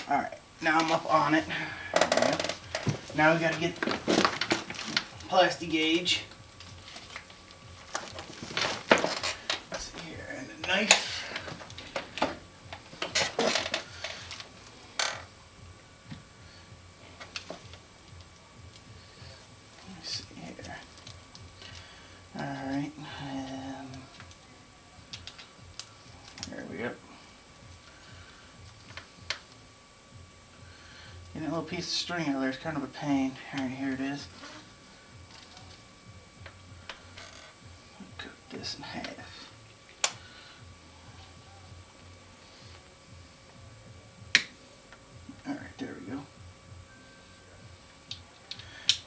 Alright, now I'm up on it. Yeah. Now we gotta get plastic gauge. Let's see here, and a knife. Let's see here. Alright, and there we go. Getting a little piece of string out there is kind of a pain. Alright, here it is. Cut this in half. Alright, there we go.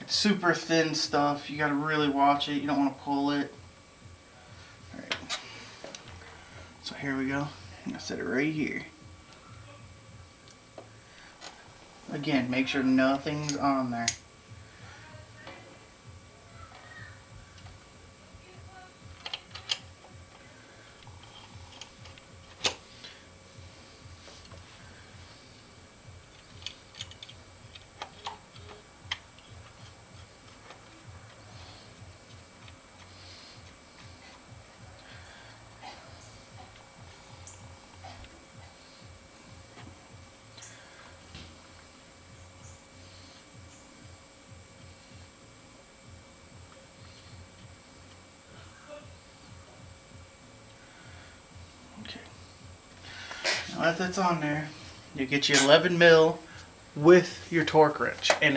It's super thin stuff. You gotta really watch it. You don't want to pull it. Alright. So here we go. I'm gonna set it right here. Again, make sure nothing's on there. Okay. Now that that's on there, you get your 11 mil with your torque wrench, and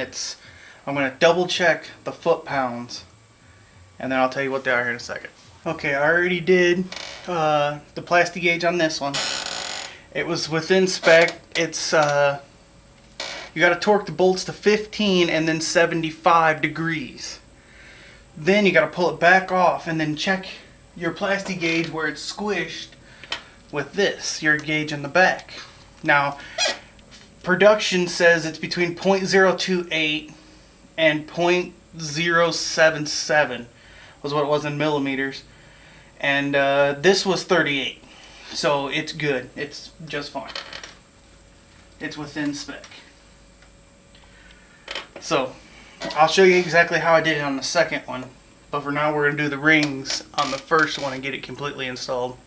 I'm going to double check the foot-pounds, and then I'll tell you what they are here in a second. Okay, I already did the plastic gauge on this one. It was within spec. It's you got to torque the bolts to 15 and then 75 degrees. Then you got to pull it back off and then check your plastic gauge where it's squished with this, your gauge in the back. Now, production says it's between 0.028 and 0.077 was what it was in millimeters. And this was 38. So it's good. It's just fine. It's within spec. So, I'll show you exactly how I did it on the second one. But for now, we're going to do the rings on the first one and get it completely installed.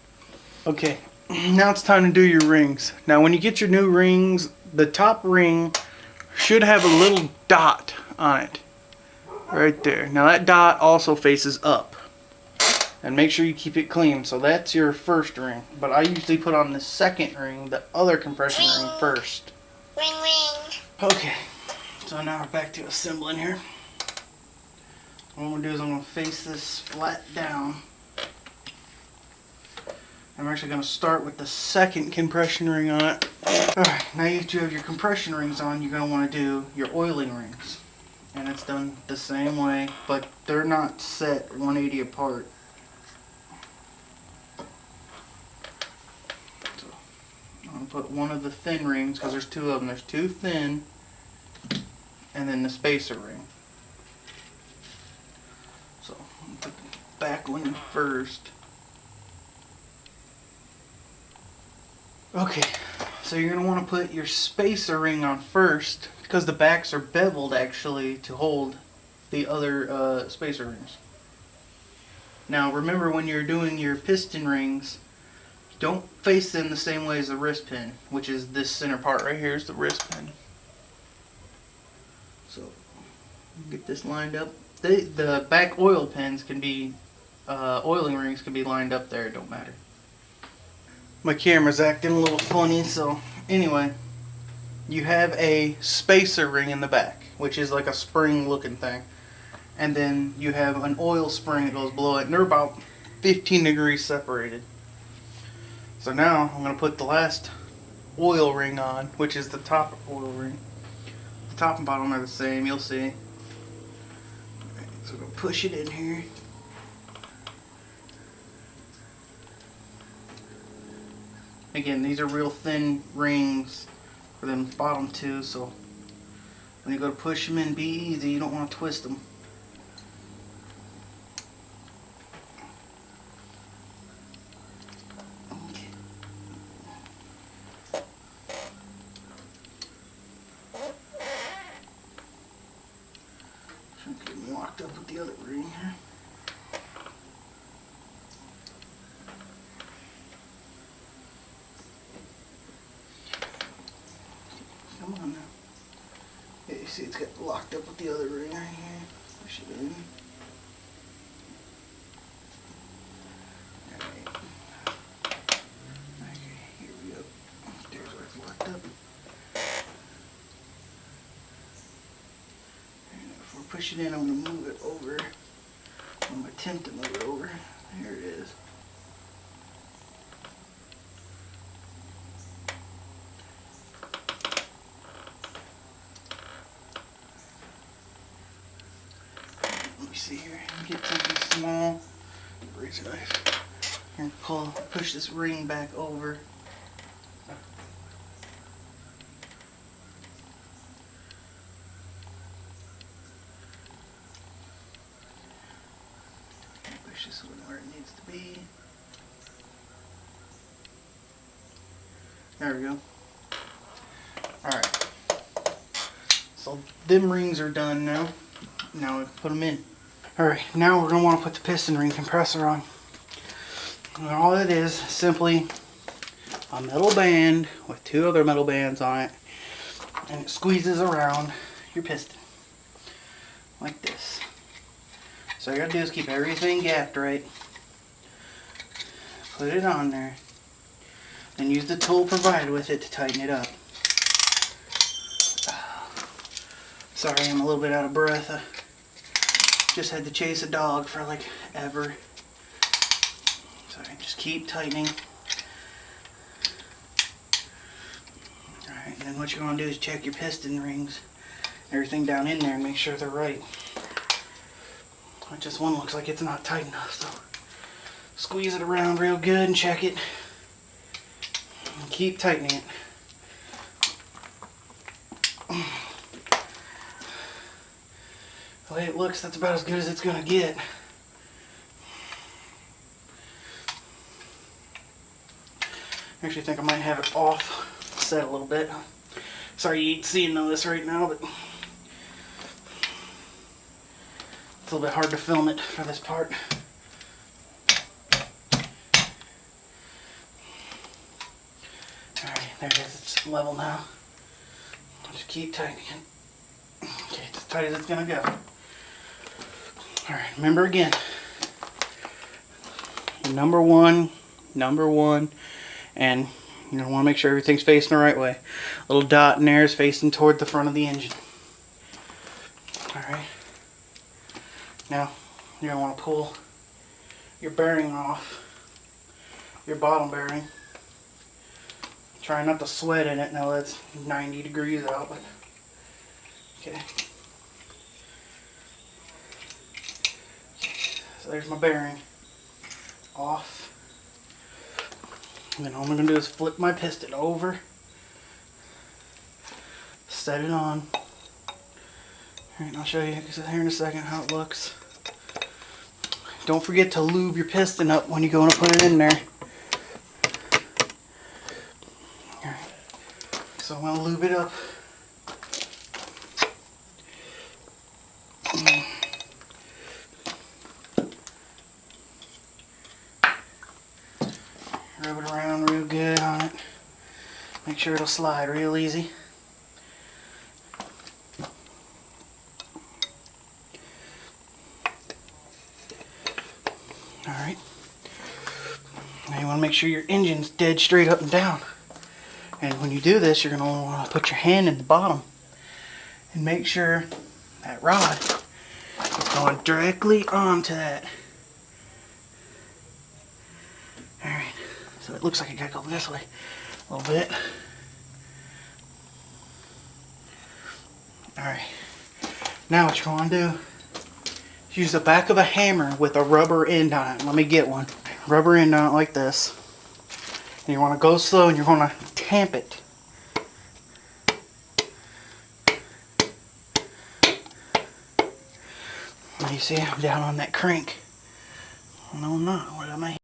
Okay, now it's time to do your rings. Now, when you get your new rings, the top ring should have a little dot on it. Right there. Now, that dot also faces up. And make sure you keep it clean. So that's your first ring. But I usually put on the second ring, the other compression ring first. Ring, ring. Okay. So now we're back to assembling here. What I'm going to do is I'm going to face this flat down. I'm actually going to start with the second compression ring on it. Alright, now you have your compression rings on, you're going to want to do your oiling rings. And it's done the same way, but they're not set 180 apart. So I'm going to put one of the thin rings, because there's two of them. There's two thin, and then the spacer ring. So I'm going to put the back one first. Okay, so you're going to want to put your spacer ring on first, because the backs are beveled actually to hold the other spacer rings. Now remember, when you're doing your piston rings, don't face them the same way as the wrist pin, which is this center part right here is the wrist pin. So get this lined up. The back oil pins can be, oiling rings can be lined up there, it don't matter. My camera's acting a little funny, so anyway, you have a spacer ring in the back, which is like a spring looking thing, and then you have an oil spring that goes below it, and they're about 15 degrees separated. So now I'm going to put the last oil ring on, which is the top oil ring. The top and bottom are the same, you'll see. Alright, so we're going to push it in here. Again, these are real thin rings for them bottom two, so when you go to push them in, be easy. You don't want to twist them. Okay. piston locked up with the other ring here. Come on now. Yeah, you see it's got locked up with the other ring right here. Push it in. Alright. Okay, here we go. There's where it's locked up. And if we're pushing in, I'm going to move it over. I'm going to attempt to move it over. There it is. Let me see here. Get something small. Razor knife. And push this ring back over. Push this one where it needs to be. There we go. Alright. So them rings are done now. Now we put them in. Alright, now we're going to want to put the piston ring compressor on. And all it is simply a metal band with two other metal bands on it, and it squeezes around your piston like this. So all you gotta do is keep everything gapped right. Put it on there, then use the tool provided with it to tighten it up. Sorry, I'm a little bit out of breath. I just had to chase a dog for like ever. So just keep tightening. Alright, then what you're going to do is check your piston rings, everything down in there, and make sure they're right. Just one looks like it's not tight enough, so squeeze it around real good and check it. And keep tightening it. The way it looks, that's about as good as it's going to get. I actually think I might have it off set a little bit. Sorry you ain't seeing all this right now, but it's a little bit hard to film it for this part. Alright, there it is. It's level now. Just keep tightening it. Okay, it's as tight as it's going to go. Alright, remember again. Number one, and you want to make sure everything's facing the right way. Little dot in there is facing toward the front of the engine. Alright. Now, you're going to want to pull your bearing off, your bottom bearing. Try not to sweat in it. Now that's 90 degrees out, but okay. So there's my bearing off. And then all I'm going to do is flip my piston over, set it on. Alright, and I'll show you here in a second how it looks. Don't forget to lube your piston up when you go to put it in there. Alright, so I'm going to lube it up. Rub it around real good on it. Make sure it'll slide real easy. Alright. Now you want to make sure your engine's dead straight up and down. And when you do this, you're going to want to put your hand in the bottom and make sure that rod is going directly onto that. Alright. So it looks like it got to go this way a little bit. Alright. Now what you want to do is use the back of a hammer with a rubber end on it. Let me get one. Rubber end on it like this. And you want to go slow and you're going to tamp it. Now you see I'm down on that crank. No, I'm not. What am I?